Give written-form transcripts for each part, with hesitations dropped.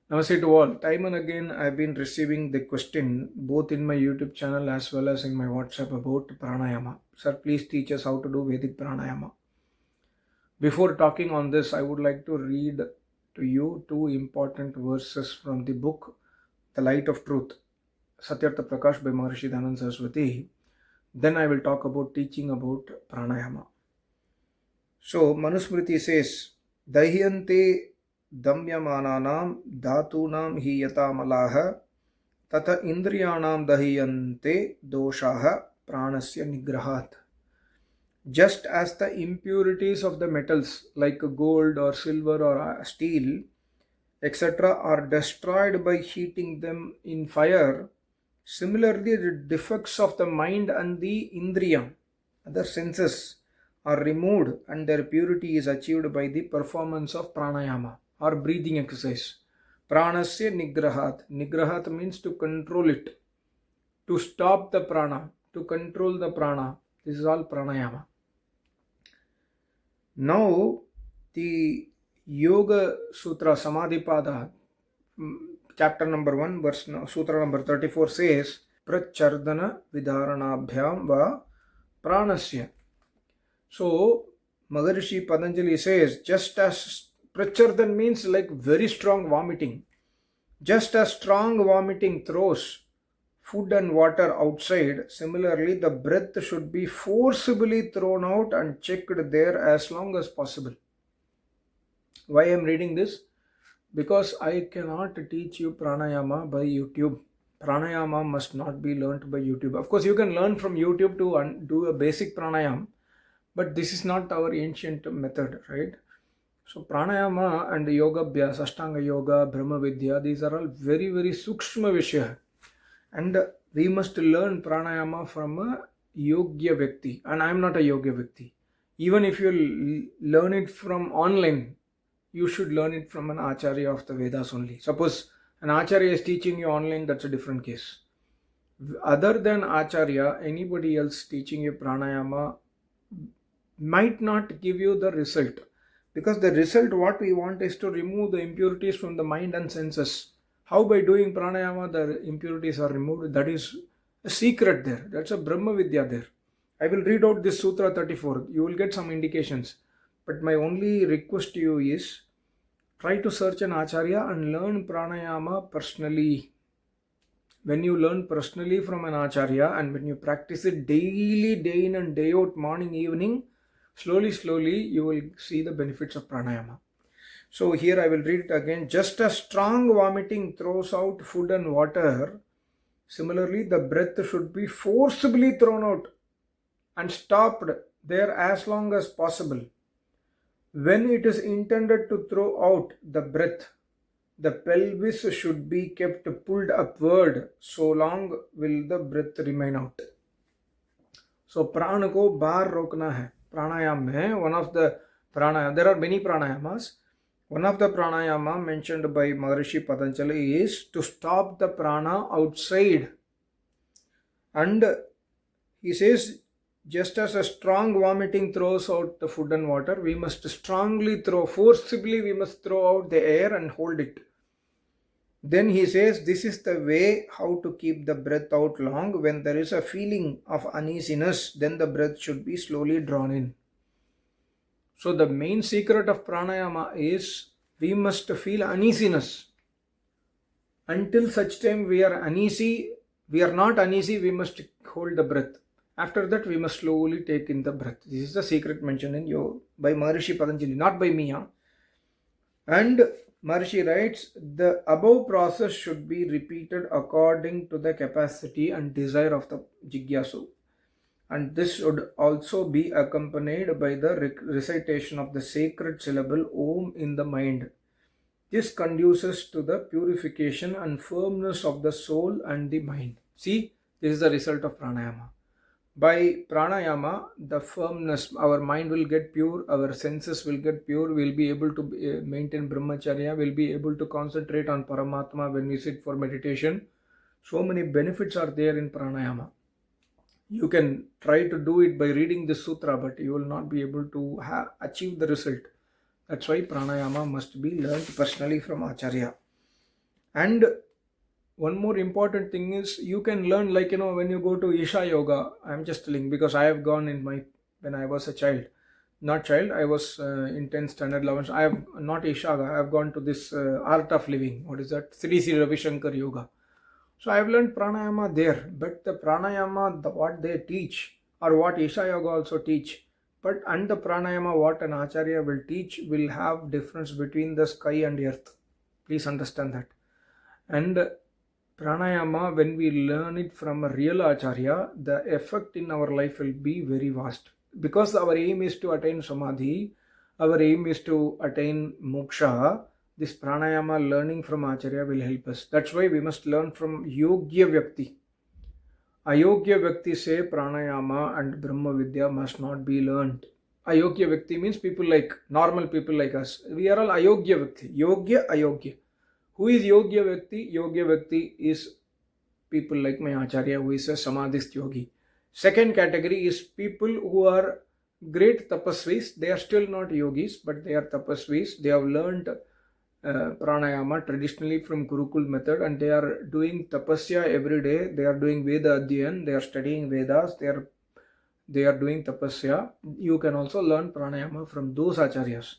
Namaste to all. Time and again, I've been receiving the question both in my YouTube channel as well as in my WhatsApp about pranayama. Sir, please teach us how to do Vedic Pranayama. Before talking on this, I would like to read to you two important verses from the book The Light of Truth, Satyartha Prakash by Maharishi Ananth Saraswati. Then I will talk about teaching about pranayama. So, Manusmriti says, Dahyante damyamananam dhatunam hi yatamalaha tata indriyanam dahyante doshaha pranasya nigrahat. Just as the impurities of the metals like gold or silver or steel, etc., are destroyed by heating them in fire, similarly, the defects of the mind and the indriya, other senses, are removed and their purity is achieved by the performance of pranayama or breathing exercise. Pranasya nigrahat. Nigrahat means to control it, to stop the prana, to control the prana. This is all pranayama. Now, the Yoga Sutra Samadhipada, chapter number 1, verse Sutra number 34 says, Prachardana Vidharanabhyam va pranasya. So, Maharishi Patanjali says, just as prachardan means like very strong vomiting, just as strong vomiting throws food and water outside, similarly, the breath should be forcibly thrown out and checked there as long as possible. Why I am reading this? Because I cannot teach you pranayama by YouTube. Pranayama must not be learnt by YouTube. Of course, you can learn from YouTube to do a basic pranayama, but this is not our ancient method, right? So pranayama and yoga abhyas, ashtanga yoga, brahma vidya, these are all very, very sukshma vishaya. And we must learn pranayama from a yogya vyakti. And I am not a yogya vyakti. Even if you learn it from online, you should learn it from an acharya of the Vedas only. Suppose an acharya is teaching you online, that's a different case. Other than acharya, anybody else teaching you pranayama might not give you the result. Because the result, what we want is to remove the impurities from the mind and senses. How by doing pranayama the impurities are removed? That is a secret there. That's a Brahma Vidya there. I will read out this Sutra 34. You will get some indications. But my only request to you is, try to search an acharya and learn pranayama personally. When you learn personally from an acharya and when you practice it daily, day in and day out, morning, evening, slowly, you will see the benefits of pranayama. So here I will read it again. Just as strong vomiting throws out food and water, similarly the breath should be forcibly thrown out and stopped there as long as possible. When it is intended to throw out the breath, the pelvis should be kept pulled upward. So long will the breath remain out. So prana ko bahar rokna hai. Pranayama mein one of the pranayama, there are many pranayamas. One of the pranayama mentioned by Maharishi Patanjali is to stop the prana outside. And he says, just as a strong vomiting throws out the food and water, we must forcibly we must throw out the air and hold it. Then he says, this is the way how to keep the breath out long. When there is a feeling of uneasiness, then the breath should be slowly drawn in. So the main secret of pranayama is we must feel uneasiness. Until such time we are uneasy, we are not uneasy, we must hold the breath. After that we must slowly take in the breath. This is the secret mentioned in yoga by Maharishi Patanjali, not by me. And Maharishi writes, the above process should be repeated according to the capacity and desire of the jigyasu. And this should also be accompanied by the recitation of the sacred syllable Om in the mind. This conduces to the purification and firmness of the soul and the mind. See, this is the result of pranayama. By pranayama, the firmness, our mind will get pure, our senses will get pure, we'll be able to maintain brahmacharya, we'll be able to concentrate on Paramatma when we sit for meditation. So many benefits are there in pranayama. You can try to do it by reading this sutra, but you will not be able to achieve the result. That's why pranayama must be learned personally from acharya. And one more important thing is you can learn, like, when you go to Isha Yoga, I'm just telling because I have gone when I was a child. Not child, I was in 10th standard, 11th. I have not Isha, I have gone to this art of living. What is that? Sri Ravi Shankar Yoga. So I have learned pranayama there, but the pranayama, what they teach, or what Isha Yoga also teach, and the pranayama what an acharya will teach will have difference between the sky and earth. Please understand that. And pranayama, when we learn it from a real acharya, the effect in our life will be very vast. Because our aim is to attain samadhi, our aim is to attain moksha, this pranayama learning from acharya will help us. That's why we must learn from yogya vyakti. Ayogya vyakti say pranayama and brahma vidya must not be learned. Ayogya vyakti means normal people like us. We are all ayogya vyakti. Yogya, ayogya. Who is yogya vyakti? Yogya vyakti is people like my acharya, who is a samadhist yogi. Second category is people who are great tapasvis. They are still not yogis, but they are tapasvis. They have learned pranayama traditionally from Gurukul method, and they are doing tapasya every day. They are doing Veda Adhyan. They are studying Vedas. They are doing tapasya. You can also learn pranayama from those acharyas.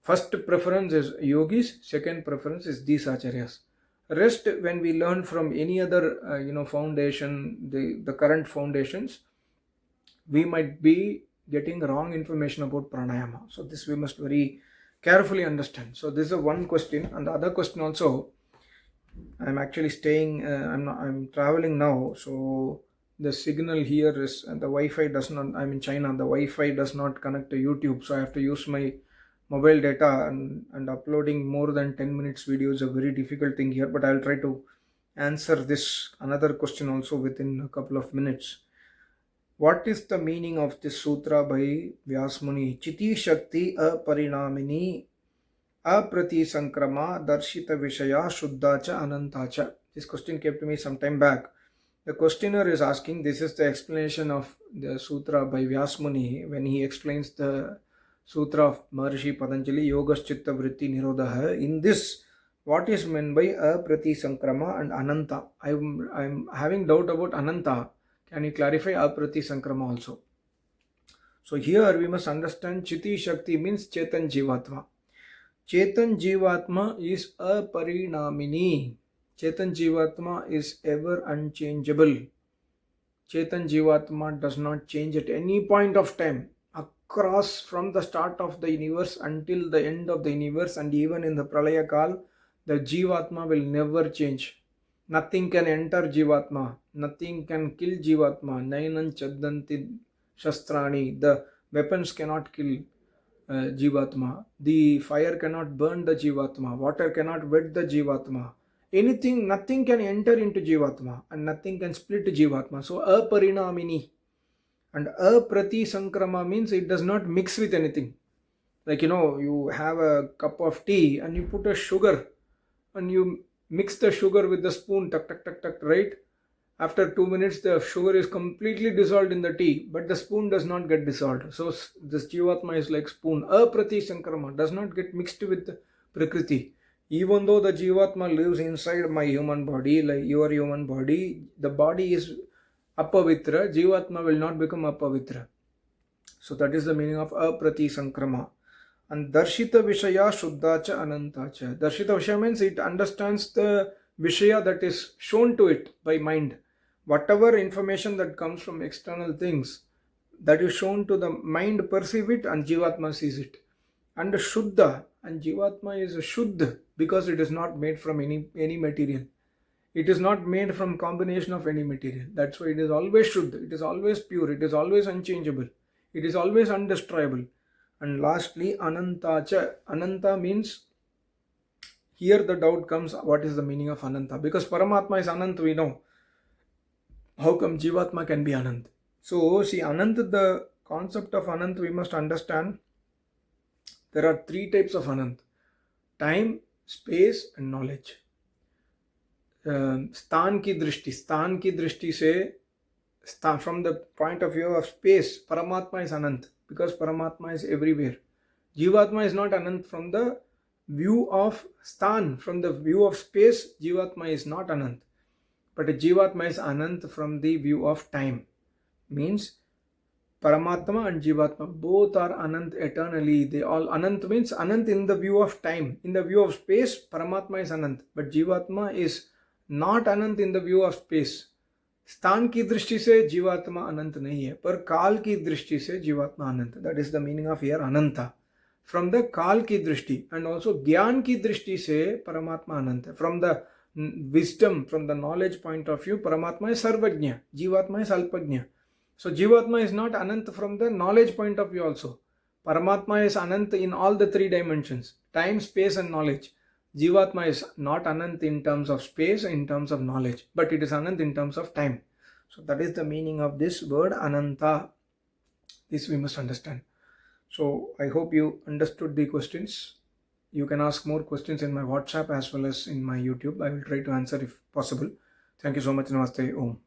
First preference is yogis. Second preference is these acharyas. Rest, when we learn from any other foundation, the current foundations, we might be getting wrong information about pranayama. So this we must very carefully understand. So this is one question, and the other question also, I'm actually staying, I'm traveling now, so the signal here is, and the Wi-Fi does not, I'm in China, the Wi-Fi does not connect to YouTube, so I have to use my mobile data, and uploading more than 10 minutes video is a very difficult thing here, but I'll try to answer this another question also within a couple of minutes. What is the meaning of this sutra by Vyas Muni? Chiti Shakti Aparinamini Aprati Sankrama Darshita Vishaya Shuddhacha Anantacha. This question came to me some time back. The questioner is asking, this is the explanation of the sutra by Vyas Muni when he explains the Sutra of Maharishi Patanjali, Yogas Chitta Vritti Nirodha. In this, what is meant by Aprati Sankrama and Ananta? I'm having doubt about Ananta. Can you clarify Aprati Sankrama also? So here we must understand Chiti Shakti means Chetan Jeevatma. Chetan Jeevatma is aparinamini. Chetan Jeevatma is ever unchangeable. Chetan Jeevatma does not change at any point of time. Across from the start of the universe until the end of the universe, and even in the Pralaya Kal, the Jeevatma will never change. Nothing can enter Jeevatma. Nothing can kill Jeevatma. Nainan Chaddanti Shastrani. The weapons cannot kill Jeevatma. The fire cannot burn the Jeevatma. Water cannot wet the Jeevatma. Nothing can enter into Jeevatma, and nothing can split Jeevatma. So, aparinamini. And aprati sankrama means it does not mix with anything. Like, you have a cup of tea and you put a sugar and you mix the sugar with the spoon, tuck, tuck, tuck, tuck, right? After 2 minutes, the sugar is completely dissolved in the tea, but the spoon does not get dissolved. So this Jeevatma is like spoon. Aprati sankrama does not get mixed with Prakriti. Even though the Jeevatma lives inside my human body, like your human body, the body is apavitra, Jeevatma will not become apavitra. So that is the meaning of aprati sankrama. And darshita vishaya shuddhacha anantacha. Darshita vishaya means it understands the vishaya that is shown to it by mind. Whatever information that comes from external things that is shown to the mind, perceive it, and Jeevatma sees it. And shuddha, and Jeevatma is shuddha because it is not made from any material. It is not made from combination of any material. That's why it is always shuddha. It is always pure. It is always unchangeable. It is always undestroyable. And lastly, anantacha. Ananta means, here the doubt comes, what is the meaning of ananta? Because Paramatma is anant, we know. How come Jeevatma can be anant? So, see, anant, the concept of anant we must understand. There are 3 types of anant: time, space, and knowledge. स्थान की दृष्टि से, from the point of view of space, Paramatma is Anant because Paramatma is everywhere. Jeevatma is not Anant from the view of Sthan, from the view of space, Jeevatma is not Ananth. But Jeevatma is Ananth from the view of time. Means Paramatma and Jeevatma both are Ananth eternally. They all, Ananth means Ananth in the view of time. In the view of space, Paramatma is Ananth. But Jeevatma is not Ananth in the view of space. स्थान की दृष्टि से जीवात्मा अनंत नहीं है, पर काल की दृष्टि से जीवात्मा अनंत. That is the meaning of here अनंता. फ्रॉम द काल की दृष्टि एंड ऑल्सो ज्ञान की दृष्टि से परमात्मा अनंत है. From the wisdom, from the knowledge point of view, Paramatma is Sarvajna, Jeevatma is Alpajna. So Jeevatma is not Anant from the knowledge point of view also. Paramatma is Anant in all the three dimensions, time, space and knowledge. Jeevatma is not Anant in terms of space, in terms of knowledge, but it is Anant in terms of time. So that is the meaning of this word Ananta. This we must understand. So I hope you understood the questions. You can ask more questions in my WhatsApp as well as in my YouTube. I will try to answer if possible. Thank you so much. Namaste. Om.